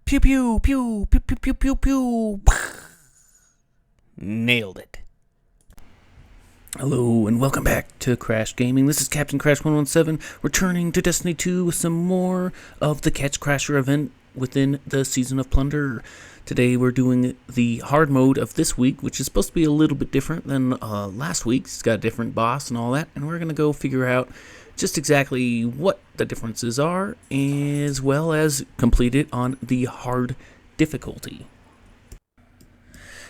Pew pew pew pew pew pew pew pew. Nailed it. Hello and welcome back to Crash Gaming. This is Captain Crash 117 returning to Destiny 2 with some more of the Ketchcrasher event within the season of Plunder. Today we're doing the hard mode of this week, which is supposed to be a little bit different than last week's. It's got a different boss and all that, and we're going to go figure out just exactly what the differences are, as well as complete it on the hard difficulty.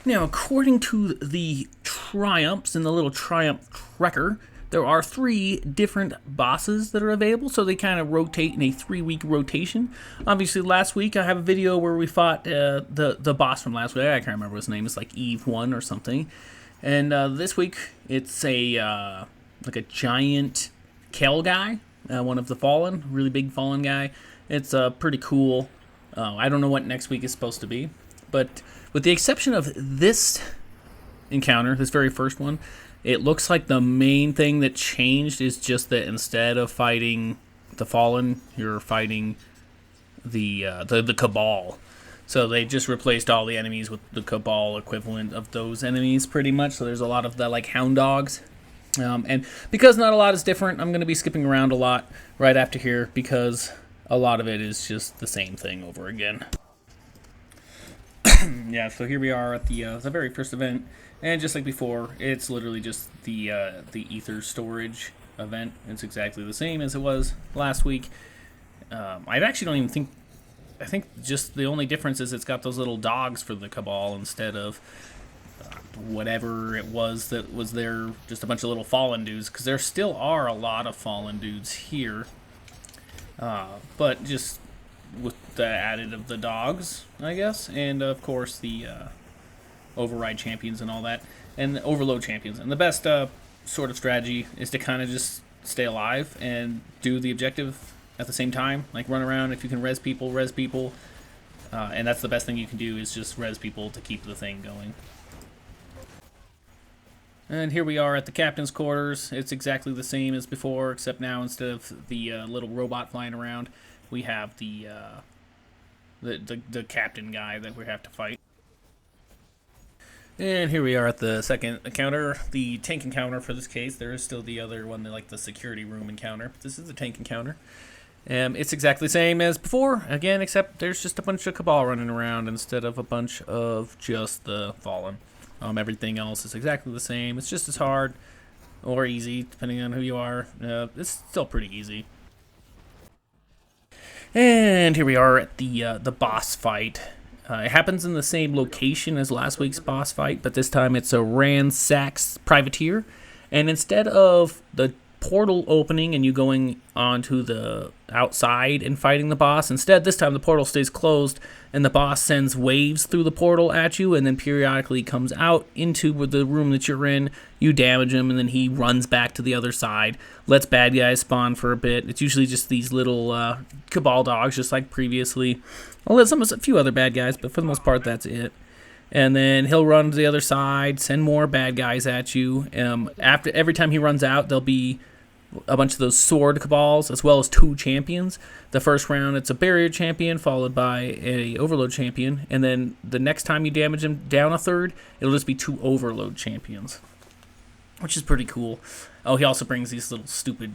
Now, according to the triumphs in the little triumph tracker, there are 3 different bosses that are available, so they kind of rotate in a 3-week rotation. Obviously, last week I have a video where we fought the boss from last week. I can't remember his name. It's like Eve 1 or something. And this week it's a like a giant Kel guy, one of the Fallen, really big Fallen guy. It's pretty cool. I don't know what next week is supposed to be, but with the exception of this encounter, this very first one, it looks like the main thing that changed is just that instead of fighting the Fallen, you're fighting the Cabal. So they just replaced all the enemies with the Cabal equivalent of those enemies, pretty much. So there's a lot of the like hound dogs. And because not a lot is different, I'm going to be skipping around a lot right after here because a lot of it is just the same thing over again. Yeah, so here we are at the very first event, and just like before, it's literally just the ether storage event. It's exactly the same as it was last week. I actually don't even think. I think just the only difference is it's got those little dogs for the Cabal instead of whatever it was that was there, just a bunch of little Fallen dudes, because there still are a lot of Fallen dudes here, but just with the added of the dogs, I guess, and of course the override champions and all that, and the overload champions. And the best sort of strategy is to kind of just stay alive and do the objective at the same time, like run around. If you can res people, and that's the best thing you can do, is just res people to keep the thing going. And here we are at the captain's quarters. It's exactly the same as before, except now instead of the little robot flying around, we have the captain guy that we have to fight. And here we are at the second encounter, the tank encounter for this case. There is still the other one, like the security room encounter. But this is the tank encounter. It's exactly the same as before, again, except there's just a bunch of Cabal running around instead of a bunch of just the Fallen. Everything else is exactly the same. It's just as hard or easy, depending on who you are. It's still pretty easy. And here we are at the boss fight. It happens in the same location as last week's boss fight, but this time it's a Ransaaks privateer. And instead of the portal opening and you going onto the outside and fighting the boss, instead this time the portal stays closed and the boss sends waves through the portal at you and then periodically comes out into the room that you're in. You damage him and then he runs back to the other side, lets bad guys spawn for a bit. It's usually just these little Cabal dogs, just like previously. I'll let a few other bad guys, but for the most part that's it. And then he'll run to the other side, send more bad guys at you. After every time he runs out, there'll be a bunch of those sword Cabals, as well as 2 champions. The first round, it's a barrier champion, followed by a overload champion. And then the next time you damage him down a third, it'll just be 2 overload champions, which is pretty cool. Oh, he also brings these little stupid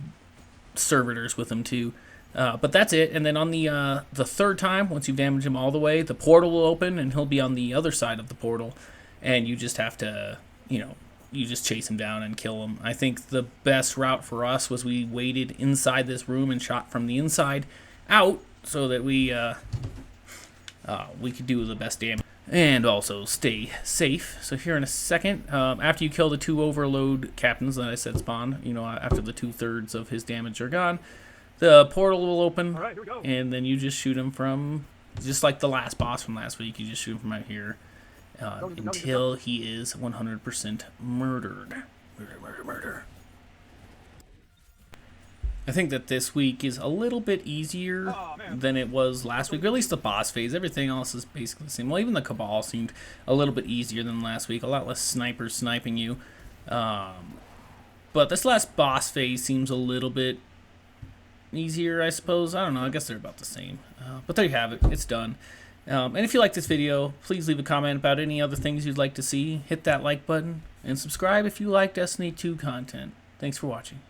servitors with him, too. But that's it. And then on the third time, once you damage him all the way, the portal will open, and he'll be on the other side of the portal. And you just have to, you just chase him down and kill him. I think the best route for us was we waited inside this room and shot from the inside out so that we could do the best damage and also stay safe. So here in a second, after you kill the 2 overload captains that I said spawn, after the 2/3 of his damage are gone, the portal will open. All right, here we go. And then you just shoot him from, just like the last boss from last week, you just shoot him from out here. Until he is 100% murdered. Murder. I think that this week is a little bit easier than it was last week, or at least the boss phase. Everything else is basically the same. Well, even the Cabal seemed a little bit easier than last week. A lot less snipers sniping you. But this last boss phase seems a little bit easier, I suppose. I don't know. I guess they're about the same. But there you have it. It's done. And if you like this video, please leave a comment about any other things you'd like to see. Hit that like button and subscribe if you like Destiny 2 content. Thanks for watching.